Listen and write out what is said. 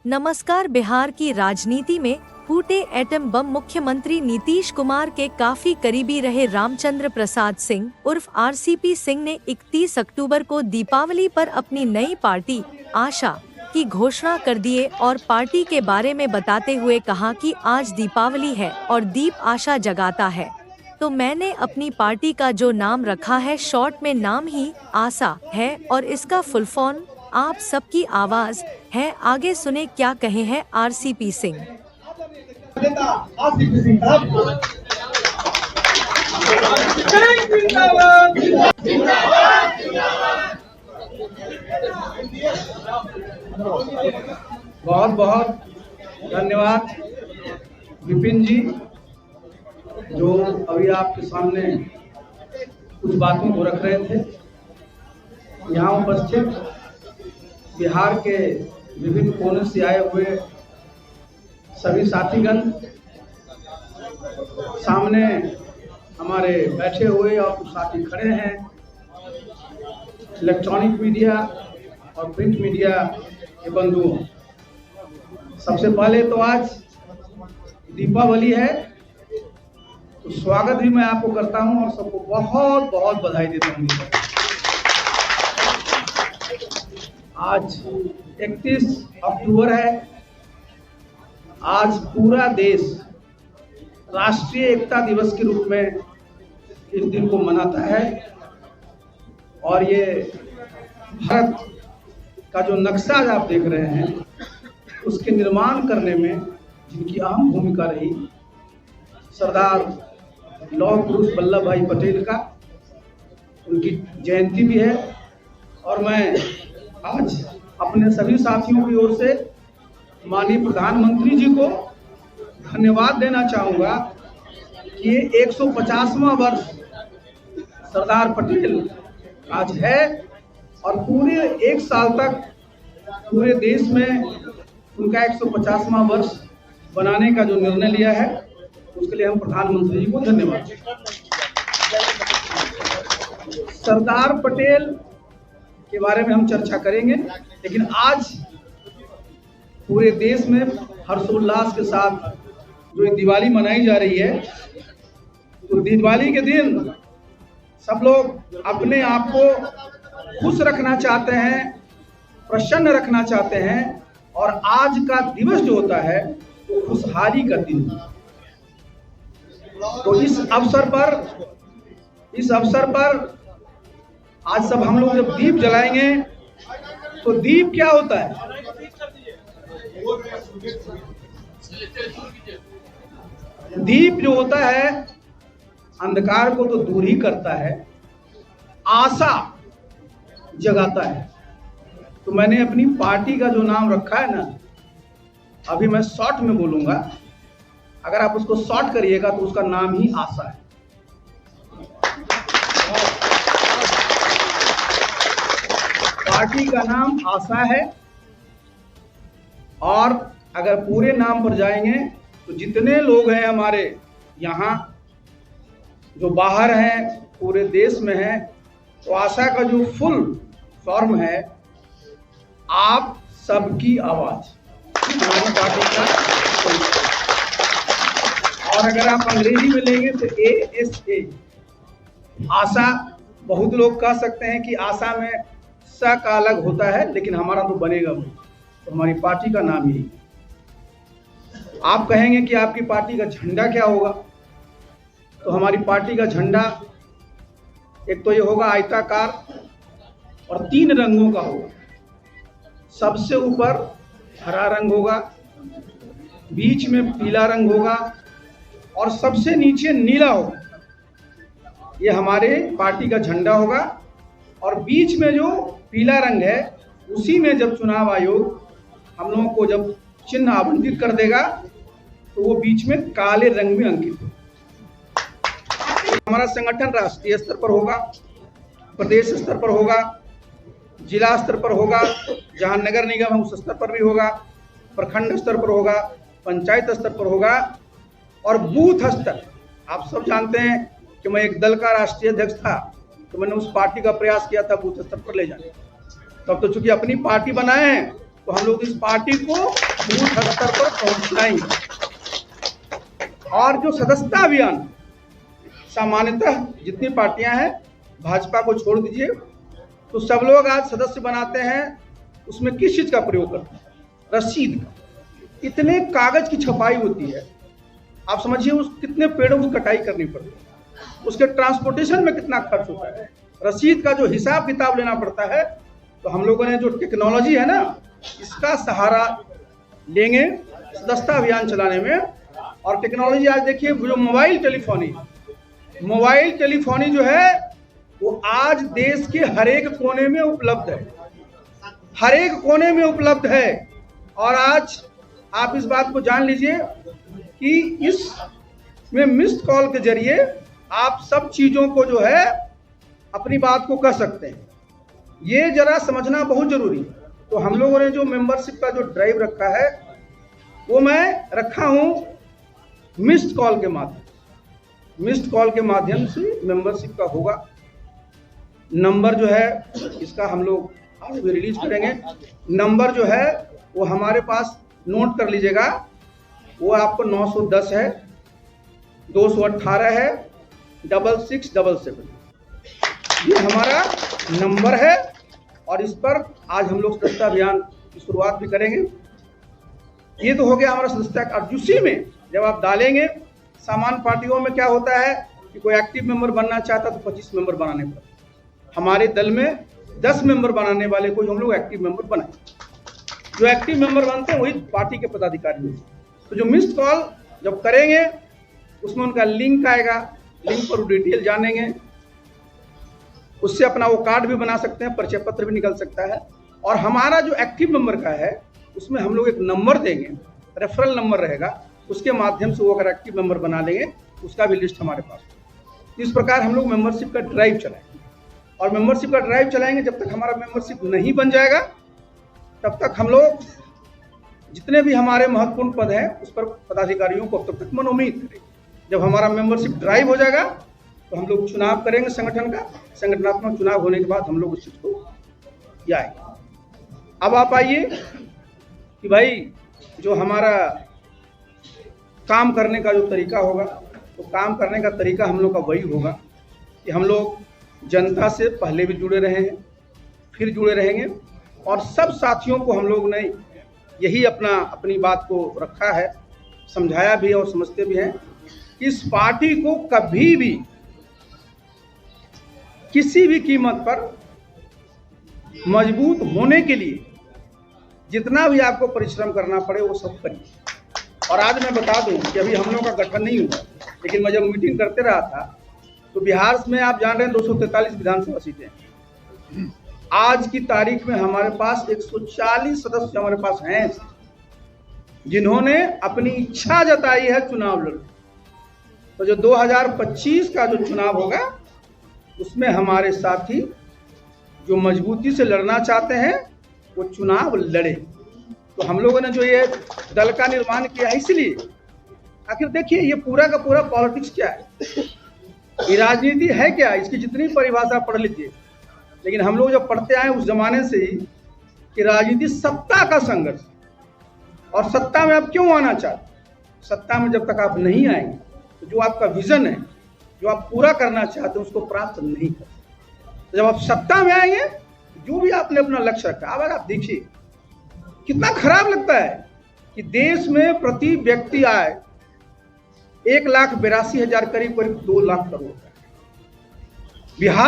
नमस्कार। बिहार की राजनीति में फूटे एटम बम मुख्यमंत्री नीतीश कुमार के काफी करीबी रहे रामचंद्र प्रसाद सिंह उर्फ आरसीपी सिंह ने 31 अक्टूबर को दीपावली पर अपनी नई पार्टी आशा की घोषणा कर दिए और पार्टी के बारे में बताते हुए कहा कि आज दीपावली है और दीप आशा जगाता है, तो मैंने अपनी पार्टी का जो नाम रखा है शॉर्ट में नाम ही आशा है और इसका फुल फॉर्म आप सबकी आवाज है। आगे सुने क्या कहे हैं आरसीपी सिंह। बहुत बहुत धन्यवाद विपिन जी, जो अभी आपके सामने कुछ बातों को रख रहे थे। यहाँ उपस्थित बिहार के विभिन्न कोने से आए हुए सभी साथीगण, सामने हमारे बैठे हुए और कुछ साथी खड़े हैं, इलेक्ट्रॉनिक मीडिया और प्रिंट मीडिया के बंधुओं, सबसे पहले तो आज दीपावली है, तो स्वागत भी मैं आपको करता हूं और सबको बहुत बहुत बधाई देता हूं। आज 31 अक्टूबर है। आज पूरा देश राष्ट्रीय एकता दिवस के रूप में इस दिन को मनाता है और ये भारत का जो नक्शा आज आप देख रहे हैं, उसके निर्माण करने में जिनकी अहम भूमिका रही, सरदार लौह पुरुष वल्लभ भाई पटेल का, उनकी जयंती भी है। और मैं आज अपने सभी साथियों की ओर से माननीय प्रधानमंत्री जी को धन्यवाद देना चाहूँगा कि ये 150वां वर्ष सरदार पटेल आज है और पूरे एक साल तक पूरे देश में उनका 150वां वर्ष बनाने का जो निर्णय लिया है, उसके लिए हम प्रधानमंत्री जी को धन्यवाद। सरदार पटेल के बारे में हम चर्चा करेंगे, लेकिन आज पूरे देश में हर्षोल्लास के साथ जो दिवाली मनाई जा रही है, तो दिवाली के दिन सब लोग अपने आप को खुश रखना चाहते हैं, प्रसन्न रखना चाहते हैं और आज का दिवस जो होता है वो खुशहाली का दिन है। तो इस अवसर पर आज सब हम लोग जब दीप जलाएंगे, तो दीप क्या होता है? दीप जो होता है अंधकार को तो दूर ही करता है, आशा जगाता है। तो मैंने अपनी पार्टी का जो नाम रखा है ना, अभी मैं शॉर्ट में बोलूंगा, अगर आप उसको शॉर्ट करिएगा तो उसका नाम ही आशा है। पार्टी का नाम आशा है और अगर पूरे नाम पर जाएंगे तो जितने लोग हैं हमारे यहाँ, जो बाहर हैं, पूरे देश में हैं, तो आशा का जो फुल फॉर्म है आप सबकी आवाज, पार्टी का। और अगर आप अंग्रेजी में लेंगे तो ASA, आशा। बहुत लोग कह सकते हैं कि आशा में स का अलग होता है, लेकिन हमारा तो बनेगा वही, तो हमारी पार्टी का नाम यही। आप कहेंगे कि आपकी पार्टी का झंडा क्या होगा, तो हमारी पार्टी का झंडा एक तो ये होगा आयताकार और 3 रंगों का होगा। सबसे ऊपर हरा रंग होगा, बीच में पीला रंग होगा और सबसे नीचे नीला होगा। ये हमारे पार्टी का झंडा होगा और बीच में जो पीला रंग है, उसी में जब चुनाव आयोग हम लोगों को जब चिन्ह आवंटित कर देगा, तो वो बीच में काले रंग में अंकित होगा। हमारा संगठन राष्ट्रीय स्तर पर होगा, प्रदेश स्तर पर होगा, जिला स्तर पर होगा, जहां नगर निगम है उस स्तर पर भी होगा, प्रखंड स्तर पर होगा, पंचायत स्तर पर होगा और बूथ स्तर। आप सब जानते हैं कि मैं एक दल का राष्ट्रीय अध्यक्ष था, तो मैंने उस पार्टी का प्रयास किया था बूथ स्तर पर ले जाने। तो अब तो चूंकि अपनी पार्टी बनाए हैं, तो हम लोग इस पार्टी को बूथ स्तर पर पहुंचाएंगे। और जो सदस्यता अभियान, सामान्यतः जितनी पार्टियां हैं, भाजपा को छोड़ दीजिए, तो सब लोग आज सदस्य बनाते हैं, उसमें किस चीज का प्रयोग करते हैं? रसीद का। इतने कागज की छपाई होती है, आप समझिए उस कितने पेड़ों की कटाई करनी पड़ती है, उसके ट्रांसपोर्टेशन में कितना खर्च होता है, रसीद का जो हिसाब किताब लेना पड़ता है। तो हम लोगों ने जो टेक्नोलॉजी है ना, इसका सहारा लेंगे सदस्यता अभियान चलाने में। और टेक्नोलॉजी आज देखिए, जो मोबाइल टेलीफोनी जो है वो आज देश के हर एक कोने में उपलब्ध है, हर एक कोने में उपलब्ध है। और आज आप इस बात को जान लीजिए कि इसमें मिस्ड कॉल के जरिए आप सब चीजों को जो है अपनी बात को कह सकते हैं। ये जरा समझना बहुत जरूरी है। तो हम लोगों ने जो मेंबरशिप का जो ड्राइव रखा है, वो मैं रखा हूं मिस्ड कॉल के माध्यम से मेंबरशिप का होगा। नंबर जो है इसका हम लोग आज भी रिलीज करेंगे। नंबर जो है वो हमारे पास नोट कर लीजिएगा, वो आपको 910 है, 218 है, 6677। ये हमारा नंबर है और इस पर आज हम लोग सदस्यता अभियान की शुरुआत भी करेंगे। ये तो हो गया हमारा सदस्यता कार्ड। उसी में जब आप डालेंगे, सामान्य पार्टियों में क्या होता है कि कोई एक्टिव मेंबर बनना चाहता तो 25 मेंबर बनाने पड़ते। हमारे दल में 10 मेंबर बनाने वाले को हम लोग एक्टिव मेंबर बनाए। जो एक्टिव मेंबर बनते हैं वही पार्टी के पदाधिकारी होते हैं। तो जो मिस्ड कॉल जब करेंगे उसमें उनका लिंक आएगा, लिंक पर डिटेल जानेंगे, उससे अपना वो कार्ड भी बना सकते हैं, परिचय पत्र भी निकल सकता है। और हमारा जो एक्टिव मेंबर का है उसमें हम लोग एक नंबर देंगे, रेफरल नंबर रहेगा, उसके माध्यम से वो अगर एक्टिव मेंबर बना लेंगे उसका भी लिस्ट हमारे पास। इस प्रकार हम लोग मेंबरशिप का ड्राइव चलाएंगे। और मेंबरशिप का ड्राइव चलाएंगे, जब तक हमारा मेंबरशिप नहीं बन जाएगा तब तक हम लोग जितने भी हमारे महत्वपूर्ण पद हैं उस पर पदाधिकारियों को तब तक मनोमीत करेंगे। जब हमारा मेंबरशिप ड्राइव हो जाएगा तो हम लोग चुनाव करेंगे संगठन का। संगठनात्मक चुनाव होने के बाद हम लोग उस चीज को आएंगे। अब आप आइए कि भाई जो हमारा काम करने का जो तरीका होगा, तो काम करने का तरीका हम लोग का वही होगा कि हम लोग जनता से पहले भी जुड़े रहे हैं, फिर जुड़े रहेंगे। और सब साथियों को हम लोग ने यही अपनी बात को रखा है, समझाया भी है और समझते भी हैं कि इस पार्टी को कभी भी किसी भी कीमत पर मजबूत होने के लिए जितना भी आपको परिश्रम करना पड़े वो सब करिए। और आज मैं बता दूं कि अभी हम लोग का गठन नहीं हुआ, लेकिन मैं जब मीटिंग करते रहा था तो बिहार में आप जान रहे हैं 243 विधानसभा सीटें। आज की तारीख में हमारे पास 140 सदस्य हमारे पास हैं जिन्होंने अपनी इच्छा जताई है चुनाव लड़ने। तो जो 2025 का जो चुनाव होगा उसमें हमारे साथी जो मजबूती से लड़ना चाहते हैं वो चुनाव लड़े। तो हम लोगों ने जो ये दल का निर्माण किया है, इसलिए आखिर देखिए ये पूरा का पूरा पॉलिटिक्स क्या है, ये राजनीति है क्या, इसकी जितनी परिभाषा पढ़ लीजिए। लेकिन हम लोग जब पढ़ते आए उस जमाने से ही कि राजनीति सत्ता का संघर्ष, और सत्ता में आप क्यों आना चाहते, सत्ता में जब तक आप नहीं आएंगे तो जो आपका विजन है, जो आप पूरा करना चाहते हैं उसको प्राप्त नहीं कर। तो जब आप सत्ता में आएंगे, जो भी आपने अपना लक्ष्य रखा, अब आप देखिए कितना खराब लगता है कि देश में प्रति व्यक्ति आय 1,82,000 करीब 2 लाख करोड़। बिहार